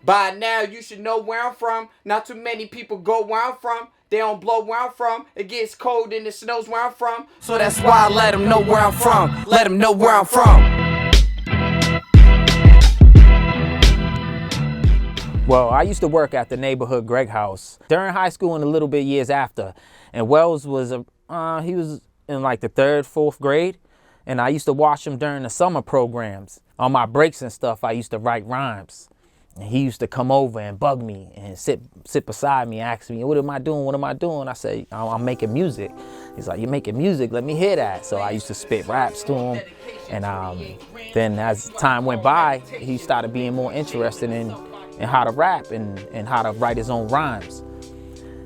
By now, you should know where I'm from. Not too many people go where I'm from. They don't blow where I'm from. It gets cold and it snows where I'm from. So that's why I let them know where I'm from. Let them know where I'm from. Well, I used to work at the neighborhood Greg House during high school and a little bit years after. And Wells was, he was in like the 3rd, 4th grade. And I used to watch him during the summer programs. On my breaks and stuff, I used to write rhymes. And he used to come over and bug me and sit beside me, ask me, what am I doing? What am I doing? I say, I'm making music. He's like, you're making music? Let me hear that. So I used to spit raps to him. And then as time went by, he started being more interested in how to rap and how to write his own rhymes.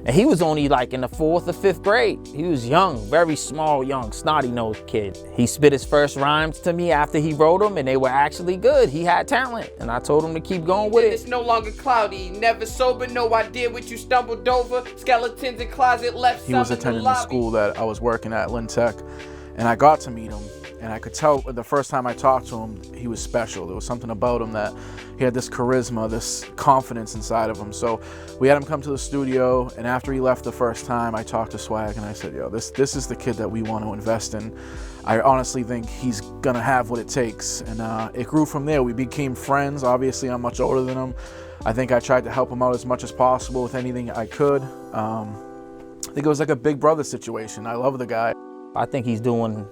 And he was only like in the 4th or 5th grade. He was young, very small, young, snotty-nosed kid. He spit his first rhymes to me after he wrote them, and they were actually good. He had talent, and I told him to keep going with it. It's no longer cloudy, never sober, no idea what you stumbled over. Skeletons in closet left. He was attending the school that I was working at, Lynn Tech, and I got to meet him. And I could tell the first time I talked to him, he was special. There was something about him that he had this charisma, this confidence inside of him. So we had him come to the studio, and after he left the first time, I talked to Swag and I said, yo, this is the kid that we want to invest in. I honestly think he's gonna have what it takes. And it grew from there. We became friends. Obviously, I'm much older than him. I think I tried to help him out as much as possible with anything I could. I think it was like a big brother situation. I love the guy. I think he's doing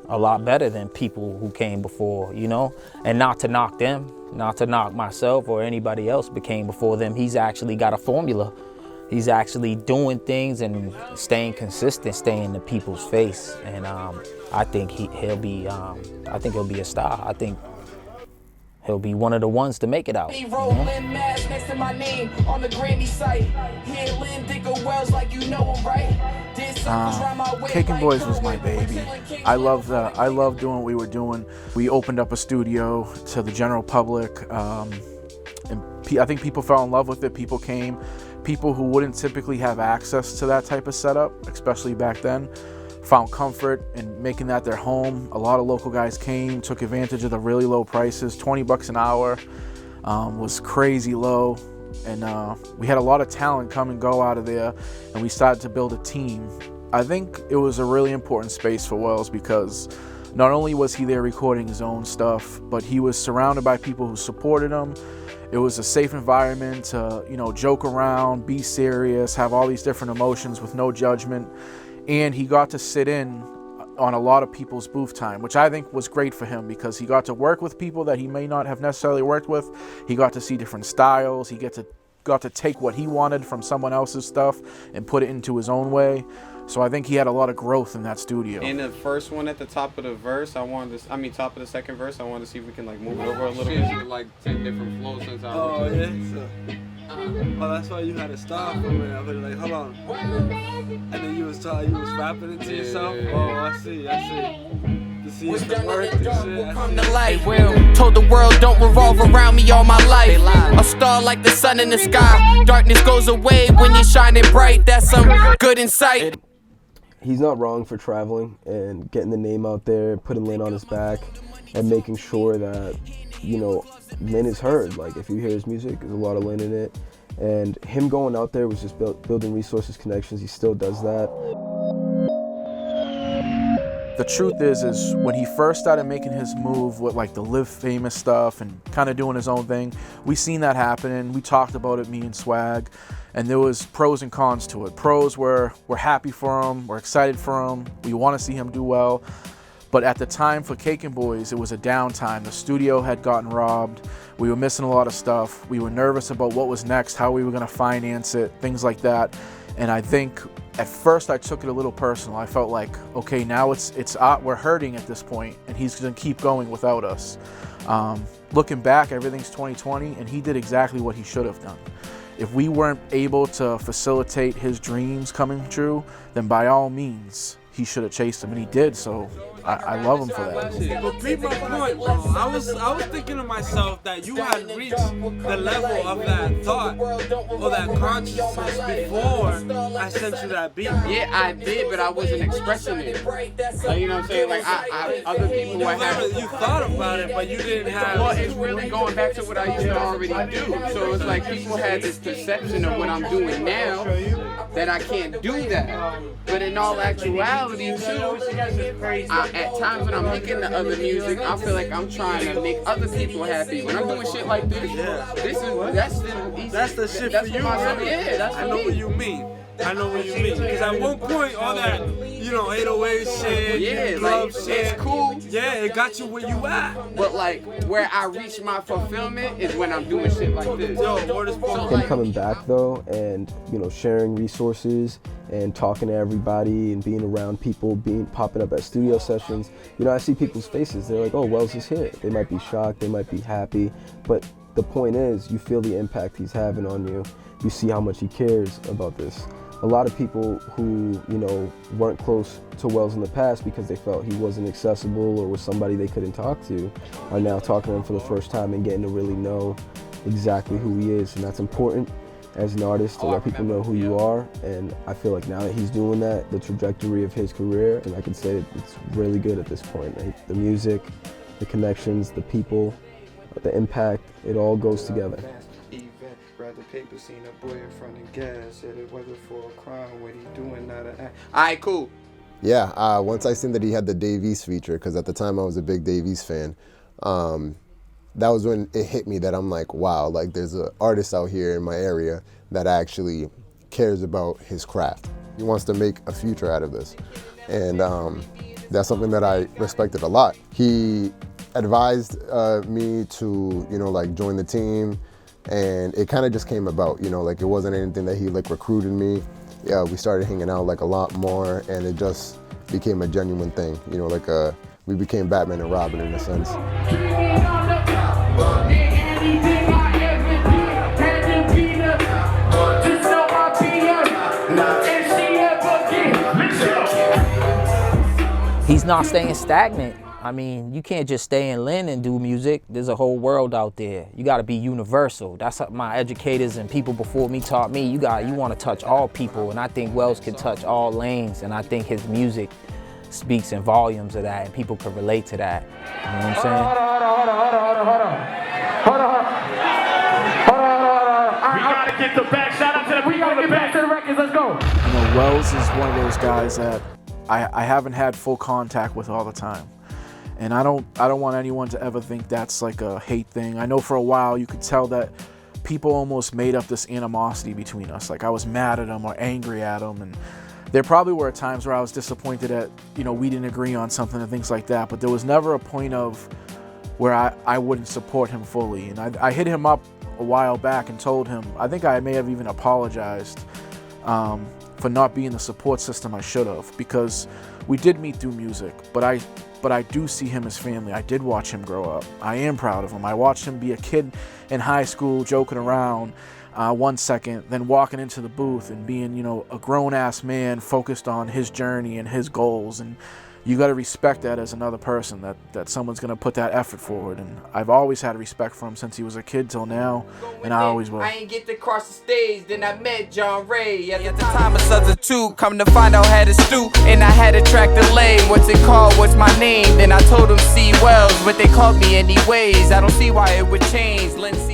a lot better than people who came before, you know? And not to knock them, not to knock myself or anybody else who came before them. He's actually got a formula. He's actually doing things and staying consistent, staying in the people's face. And I think he'll be a star. I think he'll be one of the ones to make it out. You know? Next to my name on the Grammy site. Here, Lynn, think of Wells like you know him, right? Kicking Boys was my baby. I loved doing what we were doing. We opened up a studio to the general public, and I think people fell in love with it. People came, people who wouldn't typically have access to that type of setup, especially back then, found comfort in making that their home. A lot of local guys came, took advantage of the really low prices. 20 bucks an hour was crazy low. And we had a lot of talent come and go out of there, and we started to build a team. I think it was a really important space for Wells because not only was he there recording his own stuff, but he was surrounded by people who supported him. It was a safe environment to, you know, joke around, be serious, have all these different emotions with no judgment. And he got to sit in on a lot of people's booth time, which I think was great for him because he got to work with people that he may not have necessarily worked with. He got to see different styles. He got to take what he wanted from someone else's stuff and put it into his own way. So I think he had a lot of growth in that studio. In the first one at the top of the verse, top of the second verse, I wanted to see if we can like move it over a little bit. Like 10 different flows since I Oh yeah. Oh, that's why you had to stop for a minute. I was like, hold on. And then you was rapping it to yourself. Yeah. Oh, I see. To see if it worked and shit. Come to life. Told the world don't revolve around me all my life. A star like the sun in the sky. Darkness goes away when you're shining bright. That's some good insight. He's not wrong for traveling and getting the name out there, putting Lynn on his back, and making sure that, you know, Lynn is heard. Like, if you hear his music, there's a lot of Lynn in it. And him going out there was just building resources, connections. He still does that. The truth is when he first started making his move with like the Live Famous stuff and kind of doing his own thing, we seen that happening. We talked about it, me and Swag, and there was pros and cons to it. Pros were we're happy for him, we're excited for him, we want to see him do well. But at the time for Kicking Boys, it was a downtime. The studio had gotten robbed. We were missing a lot of stuff. We were nervous about what was next, how we were going to finance it, things like that. And I think at first I took it a little personal. I felt like, okay, now we're hurting at this point, and he's going to keep going without us. Looking back, everything's 2020, and he did exactly what he should have done. If we weren't able to facilitate his dreams coming true, then by all means, he should have chased him, and he did. So I love him for that. But beat my point, bro. I was thinking to myself that you had reached the level of that thought or that consciousness before I sent you that beat. Yeah, I did, but I wasn't expressing it. Like, you know what I'm saying? Like, other people were having. You thought about it, but you didn't have. Well, it's really going back to what I used to already do. So it's like people had this perception of what I'm doing now that I can't do that. But in all actuality, too, at times when I'm making the other music, I feel like I'm trying to make other people happy. When I'm doing shit like this, that's the shit for you. Yeah, that's I know what you mean. I know what you mean. Because at one point, all that, 808 shit, yeah, club like, shit, it's cool. Yeah, it got you where you at. But like, where I reach my fulfillment is when I'm doing shit like this. Him coming back though, and sharing resources and talking to everybody and being around people, popping up at studio sessions. I see people's faces. They're like, "Oh, Wells is here." They might be shocked, they might be happy, but the point is, you feel the impact he's having on you. You see how much he cares about this. A lot of people who, weren't close to Wells in the past because they felt he wasn't accessible or was somebody they couldn't talk to, are now talking to him for the first time and getting to really know exactly who he is. And that's important as an artist, to let people know who you are. And I feel like now that he's doing that, the trajectory of his career, and I can say it's really good at this point. Right? The music, the connections, the people, the impact, it all goes together. Grab the paper, seen a boy in front of gas, said it wasn't for a crime, what he doing, not an act. Alright, cool. Yeah, once I seen that he had the Dave East feature, because at the time I was a big Dave East fan, that was when it hit me that I'm like, wow, like there's an artist out here in my area that actually cares about his craft. He wants to make a future out of this. And that's something that I respected a lot. He advised me to, join the team. And it kind of just came about, like it wasn't anything that he recruited me. Yeah, we started hanging out a lot more, and it just became a genuine thing. We became Batman and Robin in a sense. He's not staying stagnant. I mean, you can't just stay in Lynn and do music. There's a whole world out there. You gotta be universal. That's what my educators and people before me taught me. You wanna touch all people, and I think Wells can touch all lanes, and I think his music speaks in volumes of that, and people can relate to that. You know what I'm saying? Hold on. We gotta get the back. Shout out to the people. We gotta get back to the records. Let's go. Wells is one of those guys that I haven't had full contact with all the time. And I don't want anyone to ever think that's like a hate thing. I know for a while you could tell that people almost made up this animosity between us. Like I was mad at him or angry at him, and there probably were times where I was disappointed at, we didn't agree on something and things like that, but there was never a point of where I wouldn't support him fully. And I hit him up a while back and told him, I think I may have even apologized for not being the support system I should have, because we did meet through music, but I do see him as family. I did watch him grow up. I am proud of him. I watched him be a kid in high school joking around 1 second, then walking into the booth and being, a grown-ass man focused on his journey and his goals. And you got to respect that as another person, that someone's going to put that effort forward. And I've always had respect for him since he was a kid till now, and I always will. I ain't get to cross the stage, then I met John Raye. At the time of substitute, come to find out how to stoop, and I had to track the lane. What's it called? What's my name? Then I told him C. Wells, but they called me anyways. I don't see why it would change. Lynn C.